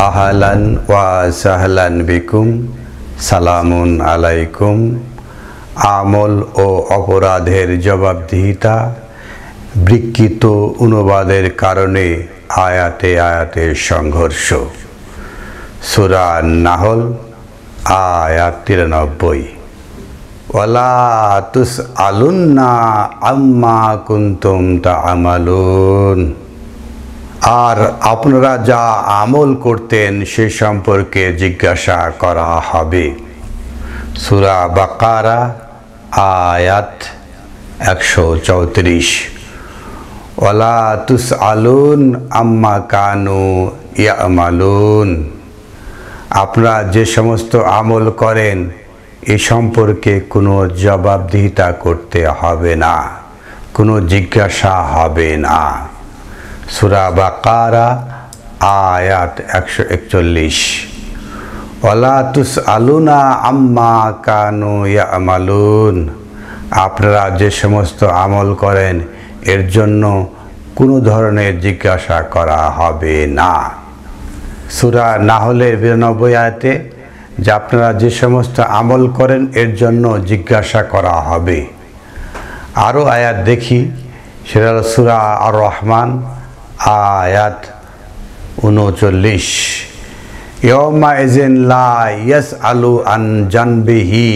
আহলান ওয়া সাহলান বিকুম, সালামুন আলাইকুম। আমল ও অপরাধের জবাবদিহিতা, বিকৃত অনুবাদের কারণে আয়াতে আয়াতে সংঘর্ষ। সূরা নাহল আয়াত 93। ওয়ালা তুসআলুন্না আম্মা কুনতুম তা'মালুন। আর আপনারা যা আমল করতেন সে সম্পর্কে জিজ্ঞাসা করা হবে। সূরা বাকারা আয়াত 134। ওয়ালা তুসআলুন আম্মা কানু ইয়া'মালুন। আপনারা যে সমস্ত আমল করেন এ সম্পর্কে কোনো জবাবদিহিতা করতে হবে না, কোনো জিজ্ঞাসা হবে না। সূরা বাকারা আয়াত 141। ওয়ালা তুসআলুনা আম্মা কানু ইয়া'মালুন। আপনারা যে সমস্ত আমল করেন এর জন্য কোনো ধরনের জিজ্ঞাসা করা হবে না। সূরা নাহলের 92 আয়াতে যে আপনারা যে সমস্ত আমল করেন এর জন্য জিজ্ঞাসা করা হবে। আরও আয়াত দেখি, সেটা হল সূরা আর রহমান আয়াত 39। ইয়াউমা ইযিন লা ইয়াসআলু আন জানবিহি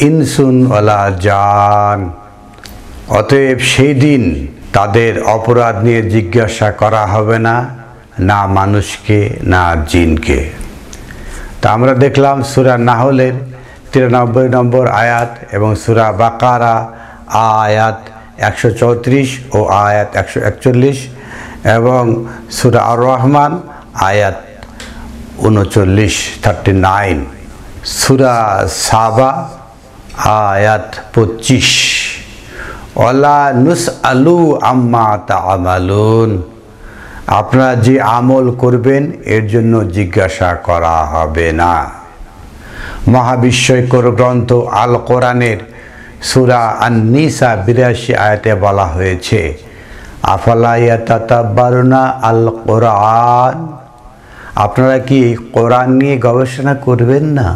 ইনসুন ওয়ালা জান। অতএব সেই দিন তাদের অপরাধ নিয়ে জিজ্ঞাসা করা হবে না, না মানুষকে না জিনকে। তা আমরা দেখলাম সূরা নাহলের 93 নম্বর আয়াত এবং সূরা বাকারা আয়াত 134 ও আয়াত 141 এবং সূরা আর রহমান আয়াত 39। সূরা সাবা আয়াত 25। ওয়ালা নুসআলু আম্মা তা'মালুন। আপনারা যে আমল করবেন এর জন্য জিজ্ঞাসা করা হবে না। মহাবিস্ময়কর গ্রন্থ আল কোরআনের সূরা আন-নিসা 82 আয়াতে বলা হয়েছে, আফালা ইয়াতাতাব্বারুনা আল কোরআন। আপনারা কি কোরআন নিয়ে গবেষণা করবেন না?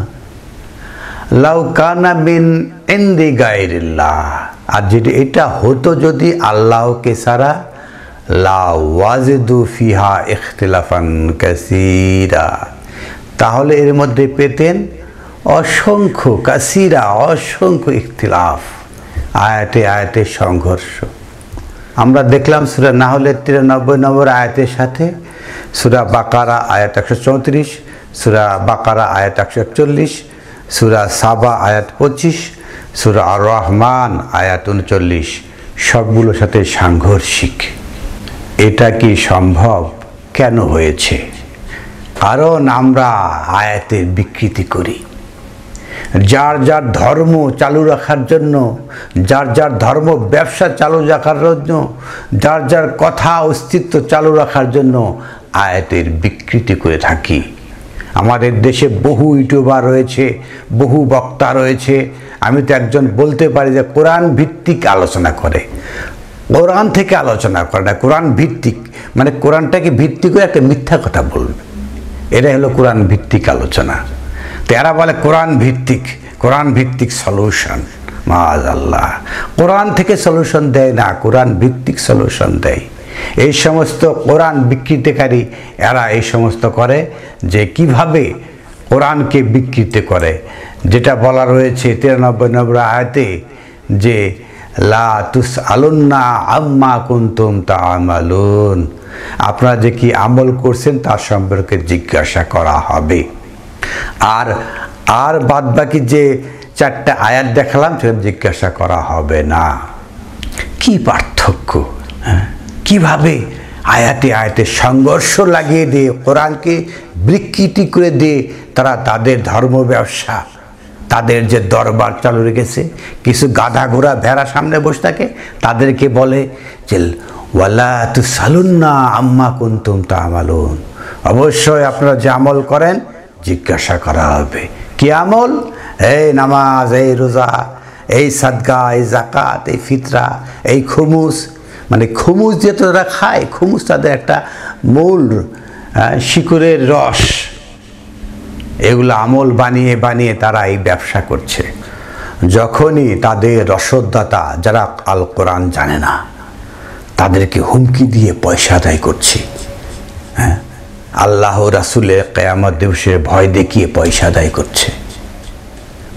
লাউ কানা মিন ইনদি গায়রিল্লাহ। আর যদি এটা হতো যদি আল্লাহকে ছাড়া, লা ওয়াজিদু ফিহা ইখতিলাফান কাসীরা। তাহলে এর মধ্যে পেতেন অসংখ্য কাসীরা, অসংখ্য ইখতিলাফ, আয়াতে আয়াতে সংঘর্ষ। আমরা দেখলাম সূরা নাহলের 93 নম্বর আয়াতের সাথে সূরা বাকারা আয়াত 134, সূরা বাকারা আয়াত 141, সূরা সাবা আয়াত 25, সূরা আর রহমান আয়াত 39 সবগুলোর সাথে সাংঘর্ষিক। এটা কি সম্ভব? কেন হয়েছে? কারণ আমরা আয়াতের বিকৃতি করি। যার যার ধর্ম চালু রাখার জন্য, যার যার ধর্ম ব্যবসা চালু রাখার জন্য, যার যার কথা অস্তিত্ব চালু রাখার জন্য আয়াতের বিকৃতি করে থাকি। আমাদের দেশে বহু ইউটিউবার রয়েছে, বহু বক্তা রয়েছে। আমি তো একজন বলতে পারি যে কোরআন ভিত্তিক আলোচনা করে, কোরআন থেকে আলোচনা করে না, কোরআন ভিত্তিক, মানে কোরআনটাকে ভিত্তি করে একটা মিথ্যা কথা বলবে। এটাই হলো কোরআন ভিত্তিক আলোচনা। তো এরা বলে কোরআন ভিত্তিক, কোরআন ভিত্তিক সলিউশন। মাআযাল্লাহ, কোরআন থেকে সলিউশন দেয় না, কোরআন ভিত্তিক সলিউশন দেয়। এই সমস্ত কোরআন বিকৃতিকারী এরা এই সমস্ত করে যে কিভাবে কোরআনকে বিকৃত করে। যেটা বলা রয়েছে 93 নম্বর আয়াতে যে লা তুসআলুন্না আম্মা কুনতুম তা'মালুন। আপনারা যে কি আমল করছেন তার সম্পর্কে জিজ্ঞাসা করা হবে। আর বাদ বাকি যে 4টা আয়াত দেখালাম সেটা জিজ্ঞাসা করা হবে না। কি পার্থক্য! কিভাবে আয়াতে আয়াতে সংঘর্ষ লাগিয়ে দিয়ে কোরআনকে বিকৃতি করে দিয়ে তারা তাদের ধর্ম ব্যবসা, তাদের যে দরবার চালু রেখেছে, কিছু গাধা ঘোড়া ভেড়া সামনে বসে থাকে, তাদেরকে বলে যে ওয়ালা তুসআলুন্না আম্মা কুনতুম তা'মালুন। অবশ্যই আপনারা যে আমল করেন জিজ্ঞাসা করা হবে। কি আমল? এই নামাজ, এই রোজা, এই সাদকা, এই জাকাত, এই ফিতরা, এই খুমুস, মানে খুমুস যে তারা খায়, খুমুস তাদের একটা মূল শিকড়ের রস, এগুলো আমল বানিয়ে বানিয়ে তারা এই ব্যবসা করছে। যখনই তাদের রসদদাতা যারা আল কোরআন জানে না তাদেরকে হুমকি দিয়ে পয়সা আদায় করছে, হ্যাঁ, আল্লাহ রাসূলের কিয়ামত দিবসে ভয় দেখিয়ে পয়সা আদায় করছে।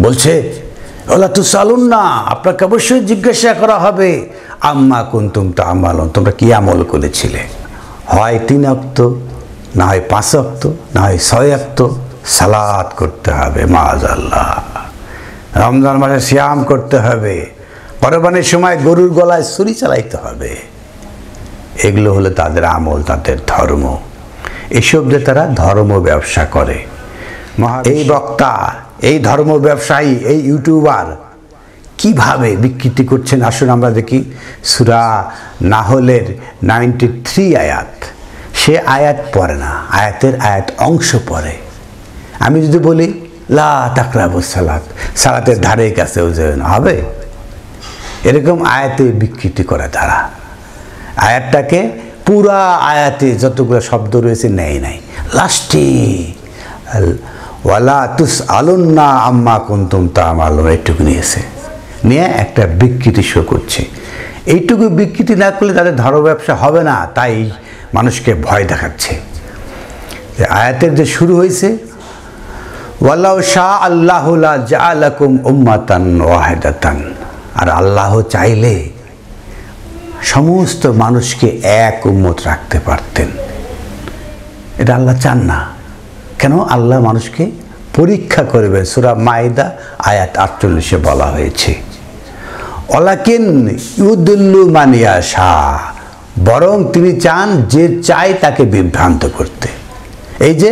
বলছে ওলা তুসালুন্না, আপনাকে অবশ্যই জিজ্ঞাসা করা হবে আম্মা কুনতুম তা'মালুন, তোমরা কি আমল করেছিলে। হয় 3 ওয়াক্ত, না হয় 5 ওয়াক্ত, না হয় 6 ওয়াক্ত সালাত করতে হবে, মাআযাল্লাহ। রমজান মাসে সিয়াম করতে হবে, কোরবানির সময় গরুর গলায় ছুরি চালাইতে হবে। এগুলো হলো তাদের আমল, তাদের ধর্ম। এসব দিয়ে তারা ধর্ম ব্যবসা করে। এই বক্তা, এই ধর্ম ব্যবসায়ী, এই ইউটিউবার কিভাবে বিকৃতি করছেন আসুন আমরা দেখি। সূরা নাহলের 93 আয়াত, সে আয়াত পড়ে না, আয়াত অংশ পড়ে। আমি যদি বলি লা তাকরাবুস সালাত, সালাতের ধারে কাছেও যেও না, হবে? এরকম আয়াতে বিকৃতি করে তারা। আয়াতটাকে পুরা আয়াতে যতগুলো শব্দ রয়েছে নেয় নাই, লাস্টে ওয়ালা তুসআলুন্না আম্মা কুনতুম তা'মালুন এইটুকু নিয়েছে, নিয়ে একটা বিকৃতি শো করছে। এইটুকু বিকৃতি না করলে তাদের ধর্ম ব্যবসা হবে না, তাই মানুষকে ভয় দেখাচ্ছে। আয়াতের যে শুরু হয়েছে ওয়ালাউ শা আল্লাহু লা জাআলাকুম উম্মাতান ওয়াহিদাতান, আর আল্লাহ চাইলে সমস্ত মানুষকে এক উম্মত রাখতে পারতেন। এটা আল্লাহ চান না কেন? আল্লাহ মানুষকে পরীক্ষা করবেন। সূরা মাইদা আয়াত 48 বলা হয়েছে ওয়ালাকিন ইউদিল্লু মান ইয়াশা, বরং তিনি চান যে চায় তাকে বিভ্রান্ত করতে। এই যে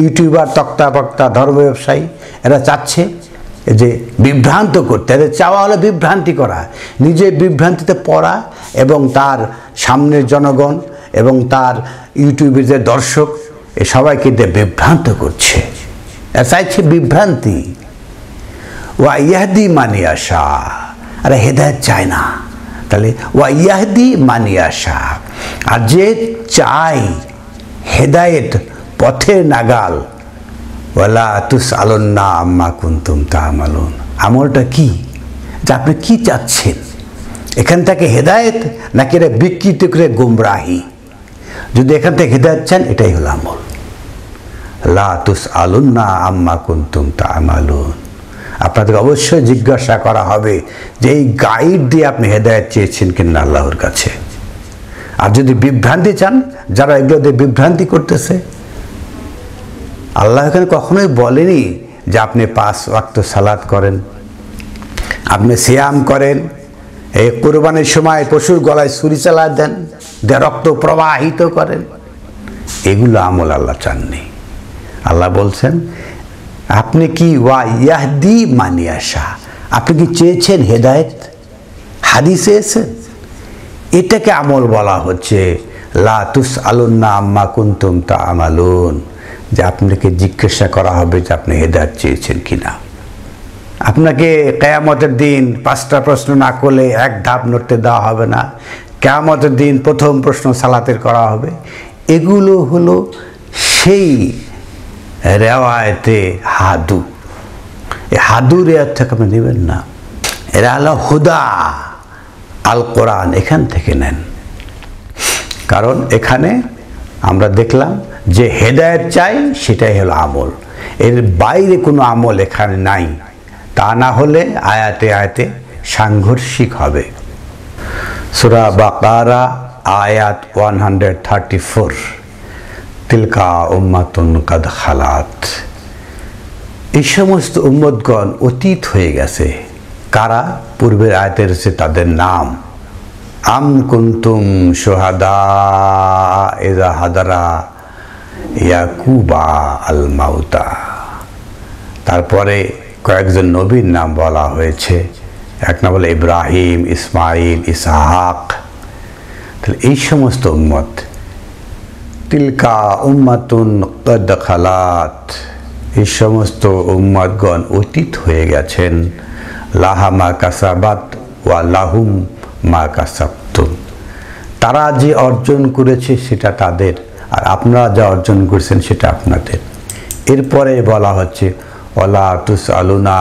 ইউটিউবার, তক্তা বক্তা, ধর্ম ব্যবসায়ী, এরা চাচ্ছে যে বিভ্রান্ত করতে। এদের চাওয়া হলো বিভ্রান্তি করা, নিজে বিভ্রান্তিতে পড়া এবং তার সামনের জনগণ এবং তার ইউটিউবের যে দর্শক এ সবাইকে দিয়ে বিভ্রান্ত করছে। এরা চাইছে বিভ্রান্তি। ওয়া ইয়াহদি মান ইয়াশা, আরে হেদায়েত চায় না, তাহলে ওয়া ইয়াহদি মান ইয়াশা, আর যে চায় হেদায়েত, পথের নাগাল, ওয়ালা তুসআলুন্না আম্মা কুনতুম তা'মালুন। আমলটা কি, যে আপনি কি চাচ্ছেন? এখান থেকে হেদায়েত নাকি এটা বিকৃতি করে গুমরাহি? যদি এখান থেকে হেদায়েত চান এটাই হলো আমল। লা তুসআলুন্না আম্মা কুনতুম তা'মালুন, আপনাদের অবশ্যই জিজ্ঞাসা করা হবে যে এই গাইড দিয়ে আপনি হেদায়েত চেয়েছেন কিনা আল্লাহর কাছে। আর যদি বিভ্রান্তি চান, যারা এগুলো দিয়ে বিভ্রান্তি করতেছে, আল্লাহ এখানে কখনোই বলেনি যে আপনি 5 ওয়াক্ত সালাত করেন, আপনি সিয়াম করেন, এই কুরবানির সময় পশুর গলায় ছুরি চালায় দেন, রক্ত প্রবাহিত করেন। এগুলো আমল আল্লাহ চাননি। আল্লাহ বলছেন আপনি কি ওয়া ইয়াহদি মান ইয়াশা, আপনি কি চেয়েছেন হেদায়েত, হাদিসে এসেছেন, এটাকে আমল বলা হচ্ছে। লা তুসআলুন্না আম্মা কুনতুম তা'মালুন, যে আপনাকে জিজ্ঞাসা করা হবে যে আপনি হেদায়েত চেয়েছেন কিনা। আপনাকে কিয়ামতের দিন 5টা প্রশ্ন না করলে এক ধাপ নড়তে দেওয়া হবে না। কিয়ামতের দিন প্রথম প্রশ্ন সালাতের করা হবে। এগুলো হলো সেই রেওয়ায়েতে হাদু। এই হাদু রেওয়ায়েত থেকে আপনি নেবেন না। এরা হলো হুদা, আল কোরআন এখান থেকে নেন। কারণ এখানে আমরা দেখলাম যে হেদায়েত চাই, সেটাই হলো আমল, এর বাইরে কোনো আমল এখানে নাই। তা না হলে আয়াতে আয়াতে সাংঘর্ষিক হবে। সূরা বাকারা আয়াত 134, তিলকা উম্মাতুন কাদ খালাত, এই সমস্ত উম্মতগণ অতীত হয়ে গেছে। কারা? পূর্বের আয়াতে রয়েছে তাদের নাম। আম কুনতুম শুহাদা ইযা হাদারা ইয়াকুবা আল মাউতা, তারপরে কয়েকজন নবীর নাম বলা হয়েছে। এক নাম বলে ইব্রাহিম, ইসমাইল, ইসহাক। তাহলে এই সমস্ত উম্মত, তিলকা উম্মাতুন কাদ খালাত, এই সমস্ত উম্মতগণ অতীত হয়ে গেছেন। লাহা মা কাসাবাত ওয়া লাহুম মা কাসাবতুম, তারা যে অর্জন করেছে সেটা তাদের, আর আপনারা যা অর্জন করছেন সেটা আপনাদের। এরপরে বলা হচ্ছে ওয়ালা তুসআলুনা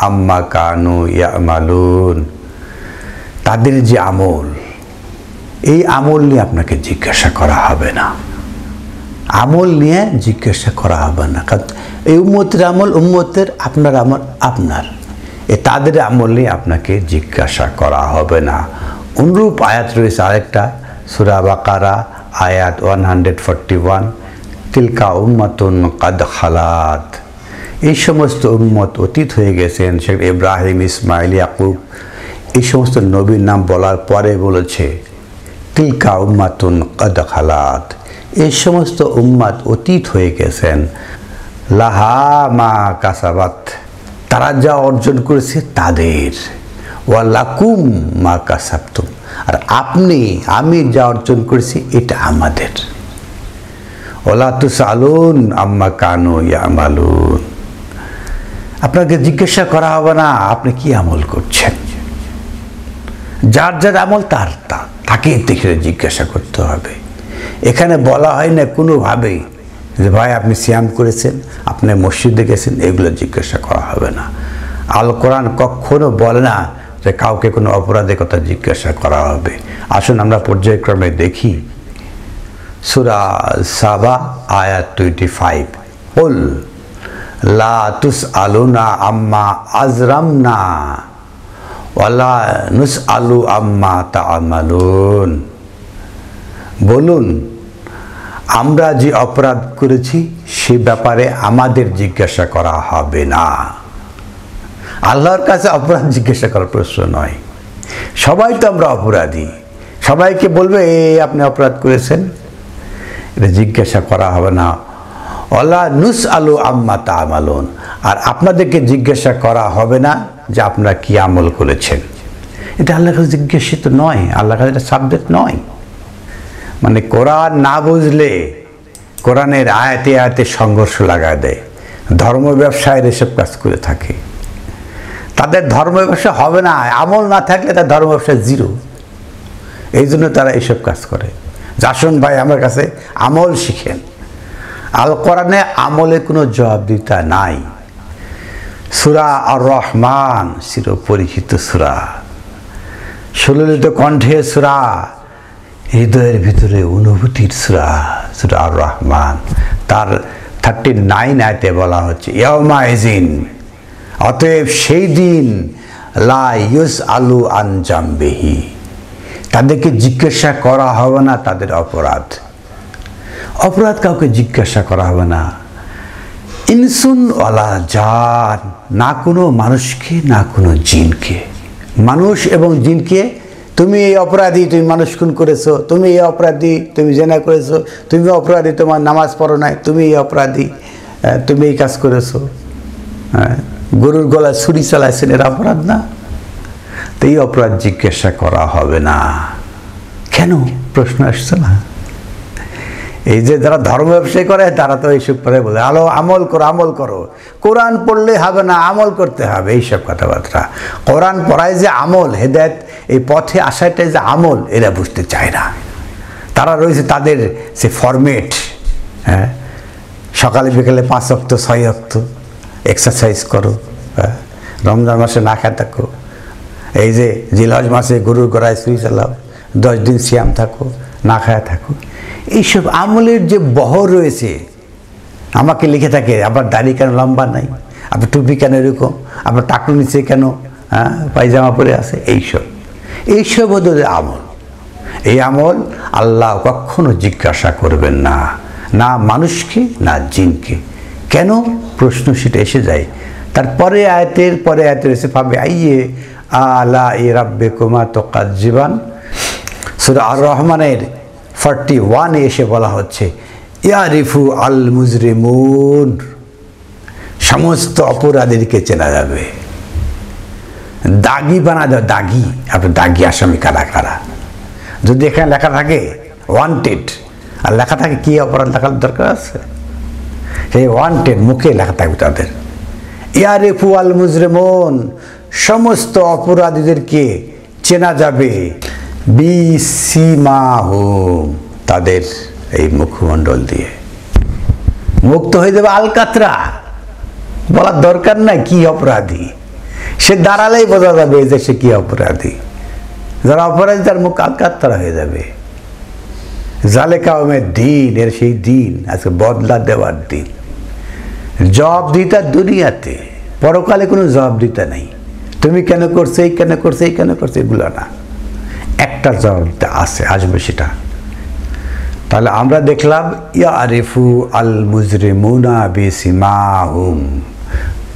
আম্মা কানু ইয়ামালুন, তাদের যে আমল, এই আমল নিয়ে আপনাকে জিজ্ঞাসা করা হবে না। আমল নিয়ে জিজ্ঞাসা করা হবে না, কারণ এই উম্মতের আমল উম্মতের, আপনার আমল আপনার, তাদের আমল নিয়ে আপনাকে জিজ্ঞাসা করা হবে না। অনুরূপ আয়াত রয়েছে আরেকটা সূরা বাকারা আয়াত 141, তিলকা উম্মাতুন কাদ খালাত, এই সমস্ত উম্মত অতীত হয়ে গেছেন। শেখ ইব্রাহিম, ইসমাইল, ইয়াকুব, এই সমস্ত নবীর নাম বলার পরে বলেছে তিলকা উম্মাতুন কাদ খালাত, এই সমস্ত উম্মাত অতীত হয়ে গেছেন। লাহা মা কাসাবাত, তারা যা অর্জন করেছে তাদের, ওয়া লাকুম মা কাসাবতুম, আর আপনি আমি যা অর্জন করেছি এটা আমাদের। ওয়ালা তুসআলুন আম্মা কানু ইয়ামালুন, আপনাকে জিজ্ঞাসা করা হবে না আপনি কি আমল করছেন। যার যার আমল তাকে দেখে জিজ্ঞাসা করতে হবে। এখানে বলা হয় না কোনোভাবেই যে ভাই আপনি সিয়াম করেছেন, আপনি মসজিদে গেছেন, এগুলো জিজ্ঞাসা করা হবে না। আল কোরআন কখনো বলে না যে কাউকে কোনো অপরাধের কথা জিজ্ঞাসা করা হবে। আসুন আমরা পর্যায়ক্রমে দেখি। সূরা সাবা আয়াত 25, কুল লা তুসআলুনা আম্মা আজরামনা ওয়ালা নুসআলু আম্মা তা'মালুন, বলুন আমরা যে অপরাধ করেছি সে ব্যাপারে আমাদের জিজ্ঞাসা করা হবে না। আল্লাহর কাছে অপরাধ জিজ্ঞাসা করার প্রশ্ন নয়। সবাই তো আমরা অপরাধী, সবাইকে বলবে এই আপনি অপরাধ করেছেন, এটা জিজ্ঞাসা করা হবে না। ওয়ালা নুসআলু আম্মা তা'মালুন, আর আপনাদেরকে জিজ্ঞাসা করা হবে না যে আপনারা কি আমল করেছেন। এটা আল্লাহর কাছে জিজ্ঞাসিত নয়, আল্লাহর কাছে এটা সাবজেক্ট নয়। মানে কোরআন না বুঝলে কোরআনের আয়াতে আয়াতে সংঘর্ষ লাগায় দেয়। ধর্ম ব্যবসায়ের এসব কাজ করে থাকে, তাদের ধর্ম ব্যবসা হবে না, আমল না থাকলে তার ধর্ম ব্যবসা জিরো। এই জন্য তারা এইসব কাজ করে। আসুন ভাই আমার কাছে আমল শিখেন। আল কোরআনে আমলের কোনো জবাবদিহিতা নাই। সূরা আর রহমান চিরপরিচিত সূরা, সুললিত কণ্ঠের সূরা, হৃদয়ের ভিতরে অনুভূতির সূরা, সূরা আর রহমান। তার 39 আয়াতে বলা হচ্ছে ইয়াউমা ইযিন, অতএব সেই দিন লা ইউসআলু আন জামবিহি, তাদেরকে জিজ্ঞাসা করা হবে না তাদের অপরাধ। অপরাধ কাউকে জিজ্ঞাসা করা হবে না। ইনসুন ওয়ালা জান, না কোনো মানুষকে না কোনো জিনকে। মানুষ এবং জিনকে তুমি এই অপরাধী, তুমি মানুষ খুন করেছো, তুমি এই অপরাধী, তুমি জেনা করেছো, তুমি অপরাধী, তোমার নামাজ পড়ো নাই, তুমি এই অপরাধী, তুমি এই কাজ করেছো, গরুর গলায় ছুরি চালাইছেন, এর অপরাধ না? তো এই অপরাধ জিজ্ঞাসা করা হবে না। কেন প্রশ্ন আসছে না? এই যে যারা ধর্ম ব্যবসায়ী করে তারা তো এইসব করে বলে আলো আমল করো, আমল করো, কোরআন পড়লে হবে না, আমল করতে হবে, এইসব কথাবার্তা। কোরআন পড়ায় যে আমল, হেদায়েত, এই পথে আসাটাই যে আমল, এরা বুঝতে চায় না। তারা রয়েছে তাদের সে ফরমেট, হ্যাঁ, সকালে বিকেলে 5 ওয়াক্ত 6 ওয়াক্ত এক্সারসাইজ করো, হ্যাঁ, রমজান মাসে না খেয়ে থাকো, এই যে জিলহজ মাসে গরুর গড়ায় ছুরি চালাও, 10 দিন সিয়াম থাকো, না খায়া থাকো। এইসব আমলের যে বহর রয়েছে, আমাকে লিখে থাকে আবার দাড়ি কেন লম্বা নাই, আবার টুপি কেন এরকম, আবার টাকুর নিচে কেন পায়জামা পরে আছে, এইসব ওদের আমল। এই আমল আল্লাহ কখনো জিজ্ঞাসা করবেন না, না মানুষকে না জিনকে। কেন প্রশ্ন সেটা এসে যায়। তারপরে আয়াতের পরে আয়াতের এসে পাবে আইয়ে আলা রাব্বিকুমা তুকাজ্জিবান, সূরা আর রহমানের 41 এসে বলা হচ্ছে ইয়ারিফু আল মুজরিমুন, সমস্ত অপরাধীকে চেনা যাবে। দাগি বানা যাবে, দাগি, আপনার দাগি আসামি কারা কারা। যদি এখানে লেখা থাকে ওয়ান্টেড, আর লেখা থাকে কি অপরাধ লেখার দরকার আছে, সেই ওয়ান্টেড মুখে লেখা থাকবে তাদের। ইয়ারিফু আল মুজরিমুন, সমস্ত অপরাধীদেরকে চেনা যাবে। বিসিমাহুম, তাদের এই মুখমণ্ডল দিয়ে। মুক্ত হয়ে যাবে আলকাতরা, বলার দরকার নাই কি অপরাধী, সে দাঁড়ালেই বোঝা যাবে যে সে কি অপরাধী। যারা অপরাধী তার মুখ আলকাতরা হয়ে যাবে। জালেকা ওমের দিন, এর সেই দিন আজকে বদলা দেওয়ার দিন। জবাবদিহিতা দুনিয়াতে, পরকালে কোনো জবাবদিহিতা নেই। তুমি কেন করছো, এই কেন করছো, এই কেন করছো, এগুলো না, একটা জবাবদিহিতা আছে, আসবে সেটা। তাহলে আমরা দেখলাম ইয়ারিফু আল মুজরিমুনা বিসিমাহুম,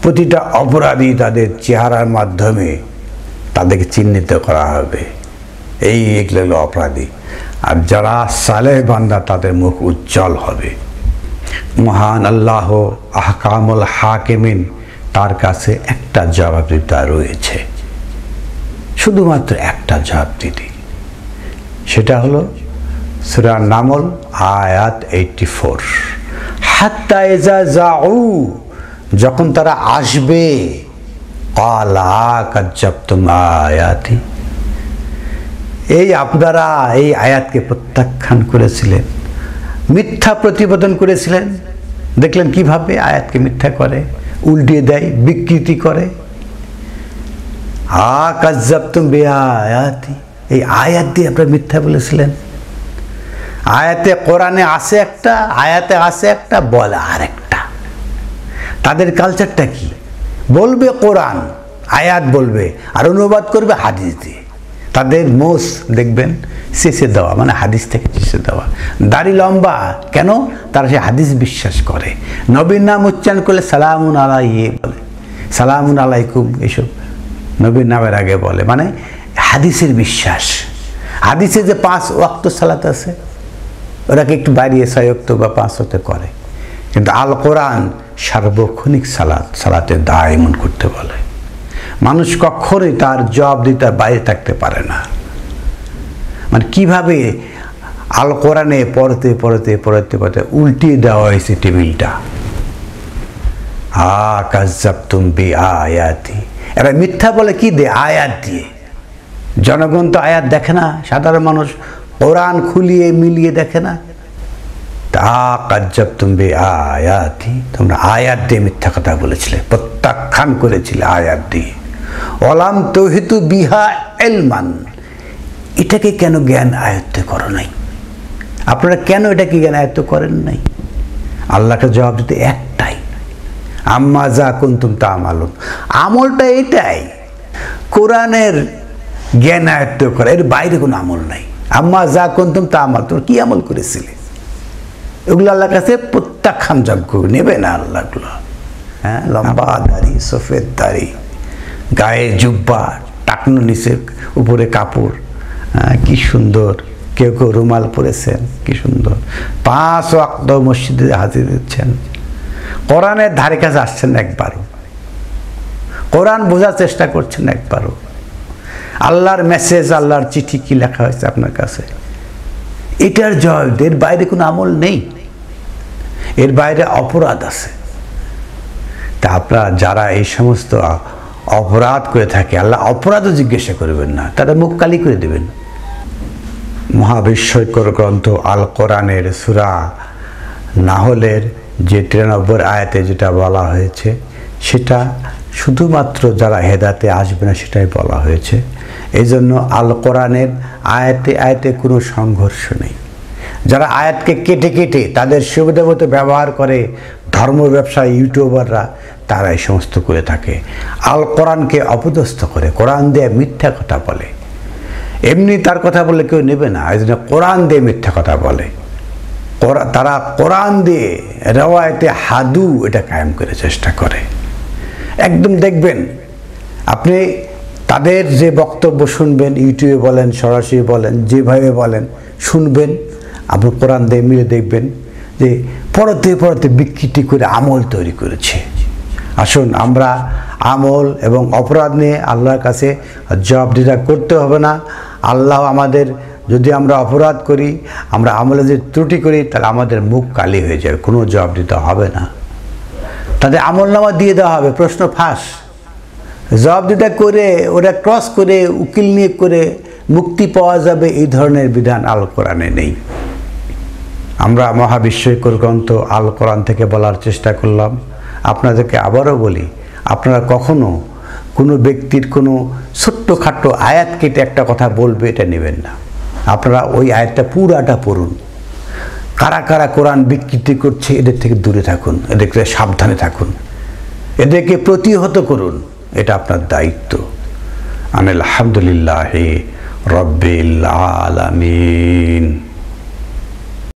প্রতিটা অপরাধী তাদের চেহারার মাধ্যমে তাদেরকে চিহ্নিত করা হবে, এই এগুলো অপরাধী। আর যারা সালেহ বান্দা তাদের মুখ উজ্জ্বল হবে। মহান আল্লাহ আহকামুল হাকিমিন, তার কাছে একটা জবাবদিহিতা রয়েছে, শুধুমাত্র একটা জবাবদিহি, সেটা হলো সূরা নামল আয়াত 84। হাত্তা ইজা যাউ, যখন তারা আসবে, ক্বালা কাজ্জাবতুম আয়াতি, এই আপনারা এই আয়াতকে প্রত্যাখ্যান করেছিলেন, মিথ্যা প্রতিপাদন করেছিলেন। দেখলেন কিভাবে আয়াতকে মিথ্যা করে, উল্টিয়ে দেয়, বিকৃতি করে। কাজ্জাবতুম বিআয়াতি, এই আয়াত দিয়ে আপনারা মিথ্যা বলেছিলেন। আয়াতে কোরআনে আছে একটা, আয়াতে আছে একটা, বলে আরেকটা। তাদের কালচারটা কি, বলবে কোরআন, আয়াত বলবে, আর অনুবাদ করবে হাদিস দিয়ে। তাদের মোস দেখবেন শেষে দেওয়া, মানে হাদিস থেকে শেষে দেওয়া। দাড়ি লম্বা কেন, তারা সে হাদিস বিশ্বাস করে। নবীর নাম উচ্চারণ করলে সালামুন আলাইহি বলে, সালামুন আলাইকুম, এসব নবীর নামের আগে বলে, মানে হাদিসের বিশ্বাস। হাদিসে যে 5 ওয়াক্ত সালাত আছে, ওরাকে একটু বাড়িয়ে 6 ওয়াক্ত বা 5 ওয়াক্ত করে, কিন্তু আল কোরআন সার্বক্ষণিক সালাতের দায়মন করতে বলে। মানুষ কখনোই তার জবাবদিহিতার বাইরে থাকতে পারে না। মানে কিভাবে আল কোরআনে পড়তে পড়তে পড়তে পড়তে উল্টিয়ে দেওয়া হয়েছে টেবিলটা। কাজ্জাবতুম বিআয়াতি, এরা মিথ্যা বলে কি দিয়ে, আয়াত দিয়ে। জনগণ তো আয়াত দেখে না, সাধারণ মানুষ কোরআন খুলিয়ে মিলিয়ে দেখে না। কাজ্জাবতুম বিআয়াতি, তোমরা আয়াত দিয়ে মিথ্যা কথা বলেছিলে, প্রত্যাখ্যান করেছিলে আয়াত দিয়ে। ওয়ালাম তুহিতু বিহা ইলমান, এটাকে কেন জ্ঞান আয়ত্ত করো নাই, আপনারা কেন এটাকে জ্ঞান আয়ত্ত করেন নাই? আল্লাহকে জবাব দিতে একটাই, আম্মা যা কুনতুম তা'মালুন, আমলটা এটাই, কোরআনের জ্ঞান আয়ত্ত করা, এর বাইরে কোনো আমল নাই। আম্মা যা কুনতুম তা'মালুন, তোমরা কি আমল করেছিলে, ওগুলো আল্লাহর কাছে প্রত্যাখ্যান যোগ্য, নেবে না আল্লাহগুলো। হ্যাঁ, লম্বা দাড়ি, সফেদ দাড়ি, গায়ে জুব্বা, টাকনো নিচে উপরে কাপড়, কি সুন্দর, কেউ কেউ রুমাল পরেছেন, কি সুন্দর, 5 ওয়াক্ত মসজিদে হাজির দিচ্ছেন, কোরআনের ধারে কাছে আসছেন একবারও, কোরআন বোঝার চেষ্টা করছেন একবারও, আল্লাহর মেসেজ, আল্লাহর চিঠি কি লেখা হয়েছে আপনার কাছে, এটার জবাব, এর বাইরে কোনো আমল নেই, এর বাইরে অপরাধ আছে। তা আপনারা যারা এই সমস্ত অপরাধ করে থাকে, আল্লাহ অপরাধও জিজ্ঞাসা করবেন না, তারা মুখ কালি করে দেবেন। মহাবিস্ময়কর গ্রন্থ আল কোরআনের সূরা নাহলের যে 93 আয়াতে যেটা বলা হয়েছে, সেটা শুধুমাত্র যারা হেদায়েতে আসবে না সেটাই বলা হয়েছে। এই জন্য আল কোরআনের আয়াতে আয়াতে কোনো সংঘর্ষ নেই। যারা আয়াতকে কেটে কেটে তাদের সুবিধা মতো ব্যবহার করে, ধর্ম ব্যবসায়ী ইউটিউবাররা, তারা এই সমস্ত করে থাকে। আল কোরআনকে অপদস্থ করে, কোরআন দিয়ে মিথ্যা কথা বলে। এমনি তার কথা বলে কেউ নেবে না, এই জন্য কোরআন দিয়ে মিথ্যা কথা বলে। তারা কোরআন দিয়ে রেওয়ায়েতে হাদু এটা কায়েম করে চেষ্টা করে। একদম দেখবেন আপনি তাদের যে বক্তব্য শুনবেন, ইউটিউবে বলেন, সরাসরি বলেন, যেভাবে বলেন শুনবেন, আপনি কোরআন দিয়ে মিলে দেখবেন যে পড়তে পড়তে বিকৃতি করে আমল তৈরি করেছে। আসুন আমরা আমল এবং অপরাধ নিয়ে আল্লাহর কাছে জবাবদিহিতা করতে হবে না। আল্লাহ আমাদের, যদি আমরা অপরাধ করি, আমরা আমলে যদি ত্রুটি করি, তাহলে আমাদের মুখ কালি হয়ে যাবে, কোনো জবাবদিহিতা হবে না। তাদের আমলনামা দিয়ে দেওয়া হবে, প্রশ্ন ফাঁস। জবাবদিহিতা করে ওরা ক্রস করে উকিল নিয়ে করে মুক্তি পাওয়া যাবে, এই ধরনের বিধান আল কোরআনে নেই। আমরা মহাবিস্ময়কর গ্রন্থ আল কোরআন থেকে বলার চেষ্টা করলাম। আপনাদেরকে আবারও বলি, আপনারা কখনো কোনো ব্যক্তির কোনো ছোট্টখাট্টো আয়াত কেটে একটা কথা বলবে এটা নেবেন না। আপনারা ওই আয়াতটা পুরাটা পড়ুন। কারা কারা কোরআন বিকৃতি করছে এদের থেকে দূরে থাকুন, এদের থেকে সাবধানে থাকুন, এদেরকে প্রতিহত করুন, এটা আপনার দায়িত্ব। আলহামদুলিল্লাহি রাব্বিল আলামিন।